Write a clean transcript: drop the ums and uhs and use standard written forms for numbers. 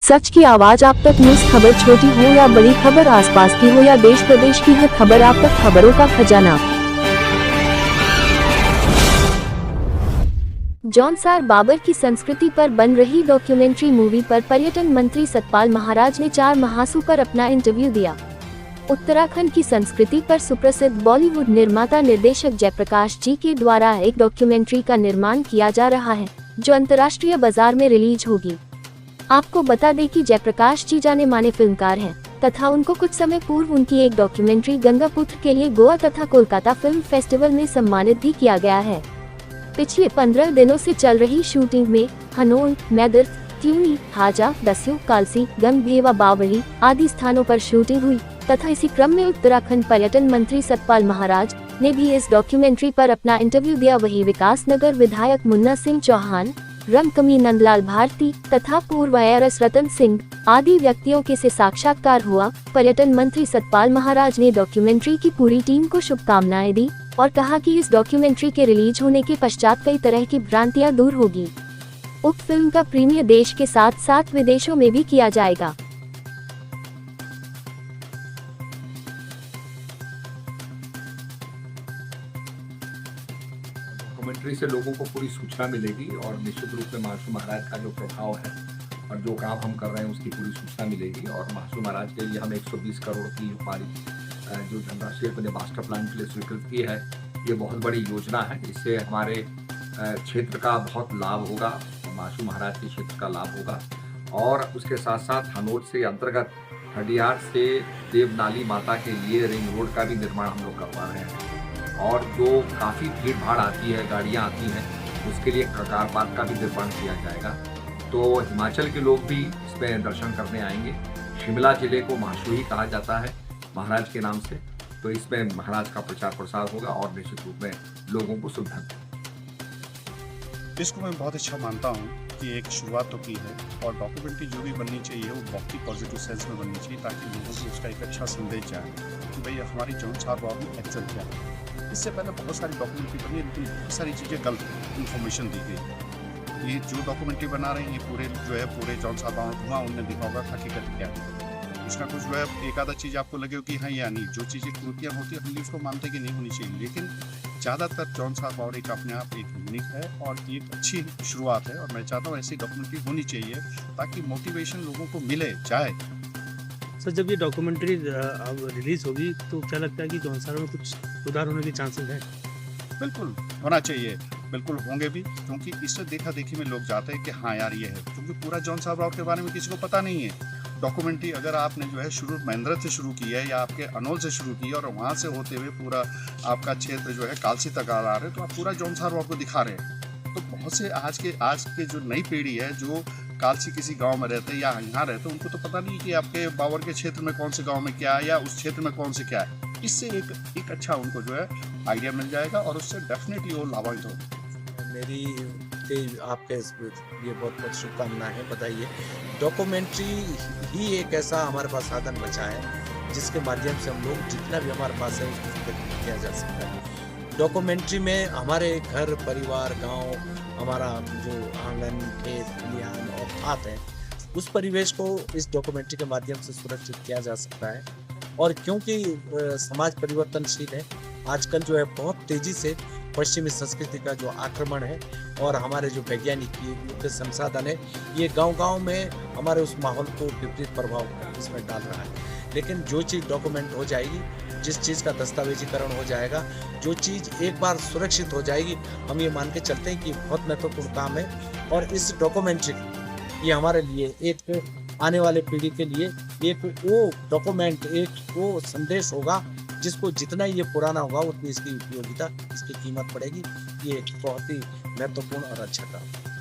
सच की आवाज आप तक। न्यूज खबर छोटी हो या बड़ी खबर, आसपास की हो या देश प्रदेश की, हर खबर आप तक। खबरों का खजाना। जौनसार बाबर की संस्कृति पर बन रही डॉक्यूमेंट्री मूवी पर पर्यटन मंत्री सतपाल महाराज ने 4 महासू पर अपना इंटरव्यू दिया। उत्तराखंड की संस्कृति पर सुप्रसिद्ध बॉलीवुड निर्माता निर्देशक जयप्रकाश जी के द्वारा एक डॉक्यूमेंट्री का निर्माण किया जा रहा है, जो अंतर्राष्ट्रीय बाजार में रिलीज होगी। आपको बता दें कि जयप्रकाश जी जाने माने फिल्मकार हैं तथा उनको कुछ समय पूर्व उनकी एक डॉक्यूमेंट्री गंगापुत्र के लिए गोवा तथा कोलकाता फिल्म फेस्टिवल में सम्मानित भी किया गया है। पिछले 15 दिनों से चल रही शूटिंग में हनोल, मैदर, त्यूनी, हाजा, दस्यू, कालसी, गंगभेवा, बावड़ी आदि स्थानों पर शूटिंग हुई तथा इसी क्रम में उत्तराखंड पर्यटन मंत्री सतपाल महाराज ने भी इस डॉक्यूमेंट्री पर अपना इंटरव्यू दिया। वहीं विकास नगर विधायक मुन्ना सिंह चौहान, रंगकमी नंदलाल भारती तथा पूर्व ARS रतन सिंह आदि व्यक्तियों के से साक्षात्कार हुआ। पर्यटन मंत्री सतपाल महाराज ने डॉक्यूमेंट्री की पूरी टीम को शुभकामनाएं दी और कहा कि इस डॉक्यूमेंट्री के रिलीज होने के पश्चात कई तरह की भ्रांतियां दूर होगी। उक्त फिल्म का प्रीमियर देश के साथ साथ विदेशों में भी किया जाएगा। डॉक्यूमेंट्री से लोगों को पूरी सूचना मिलेगी और निश्चित रूप से महासू महाराज का जो प्रभाव है और जो काम हम कर रहे हैं उसकी पूरी सूचना मिलेगी। और महासू महाराज के लिए हम 120 करोड़ की हमारी जो धनराशि अपने मास्टर प्लान के लिए स्वीकृत की है, ये बहुत बड़ी योजना है। इससे हमारे क्षेत्र का बहुत लाभ होगा, महासू महाराज के क्षेत्र का लाभ होगा। और उसके साथ साथ हनोट से अंतर्गत खडियार से देवनाली माता के लिए रिंग रोड का भी निर्माण हम लोग करवा रहे हैं। और जो काफ़ी भीड़ भाड़ आती है, गाड़ियाँ आती हैं, उसके लिए कार पार्क का भी निर्माण किया जाएगा। तो हिमाचल के लोग भी इसमें दर्शन करने आएंगे। शिमला जिले को महासू ही कहा जाता है महाराज के नाम से, तो इसमें महाराज का प्रचार प्रसार होगा और निश्चित रूप में लोगों को सुविधा मिलेगी। इसको मैं बहुत अच्छा मानता हूँ कि एक शुरुआत तो की है और डॉक्यूमेंट्री जो भी बननी चाहिए वो बहुत ही पॉजिटिव सेंस में बननी चाहिए, ताकि लोगों को उसका एक अच्छा संदेश जाए कि भाई हमारी जौनसार बावर में एक्चुअल क्या है। इससे पहले बहुत सारी डॉक्यूमेंट्री बनी, लेकिन बहुत सारी चीज़ें गलत इन्फॉर्मेशन दी गई। ये जो डॉक्यूमेंट्री बना रहे हैं ये पूरे जौनसार बावर घुमा उनने दिखा होगा हकीकत क्या है। कुछ ना कुछ एक आधा चीज़ आपको लगे कि हाँ या नहीं, जो चीज़ें कृतियाँ होती है हम उसको मानते कि नहीं होनी चाहिए, लेकिन ज़्यादातर जौनसार बावर एक अपने आप एक यूनिक है और एक अच्छी शुरुआत है। और मैं चाहता हूँ ऐसी डॉक्यूमेंट्री होनी चाहिए ताकि मोटिवेशन लोगों को मिले जाए। सर, जब ये डॉक्यूमेंट्री अब रिलीज होगी तो क्या लगता है कि जौनसार में कुछ सुधार होने के चांसेस हैं? बिल्कुल होना चाहिए, बिल्कुल होंगे भी, क्योंकि इससे देखा देखी में लोग जाते हैं कि हाँ यार ये है, क्योंकि पूरा जौनसार बावर के बारे में किसी को पता नहीं है। डॉक्यूमेंट्री अगर आपने शुरू महेंद्र से शुरू की है या आपके अनोल से शुरू की है और वहाँ से होते हुए पूरा आपका क्षेत्र कालसी तक आ रहा है, तो आप पूरा जौनसार बावर को दिखा रहे हैं। तो बहुत से आज के जो नई पीढ़ी है जो कालसी किसी गांव में रहते हैं या यहाँ रहते हैं, उनको तो पता नहीं कि आपके बावर के क्षेत्र में कौन से गांव में क्या है या उस क्षेत्र में कौन से क्या है। इससे एक अच्छा उनको आइडिया मिल जाएगा और उससे डेफिनेटली वो लाभान्वित होगा। मेरी आपके लिए बहुत बहुत शुभकामनाएं हैं, बताइए। डॉक्यूमेंट्री ही एक ऐसा हमारे पास साधन बचा है जिसके माध्यम से हम लोग जितना भी हमारे पास है उसको किया जा सकता है। डॉक्यूमेंट्री में हमारे घर परिवार, गांव, हमारा जो आंगन, खेत, खलिहान और खात है, उस परिवेश को इस डॉक्यूमेंट्री के माध्यम से सुरक्षित किया जा सकता है। और क्योंकि समाज परिवर्तनशील है, आजकल बहुत तेजी से पश्चिमी संस्कृति का जो आक्रमण है और हमारे जो वैज्ञानिक संसाधन है, ये गांव-गांव में हमारे उस माहौल को विपरीत प्रभाव इसमें डाल रहा है। लेकिन जो चीज़ डॉक्यूमेंट हो जाएगी, जिस चीज़ का दस्तावेजीकरण हो जाएगा, जो चीज़ एक बार सुरक्षित हो जाएगी, हम ये मान के चलते हैं कि बहुत महत्वपूर्ण काम है। और इस डॉक्यूमेंट्री ये हमारे लिए एक आने वाले पीढ़ी के लिए एक वो डॉक्यूमेंट, एक वो संदेश होगा जिसको जितना ये पुराना होगा उतनी इसकी उपयोगिता, इसकी कीमत बढ़ेगी। ये एक बहुत ही महत्वपूर्ण और अच्छा काम है।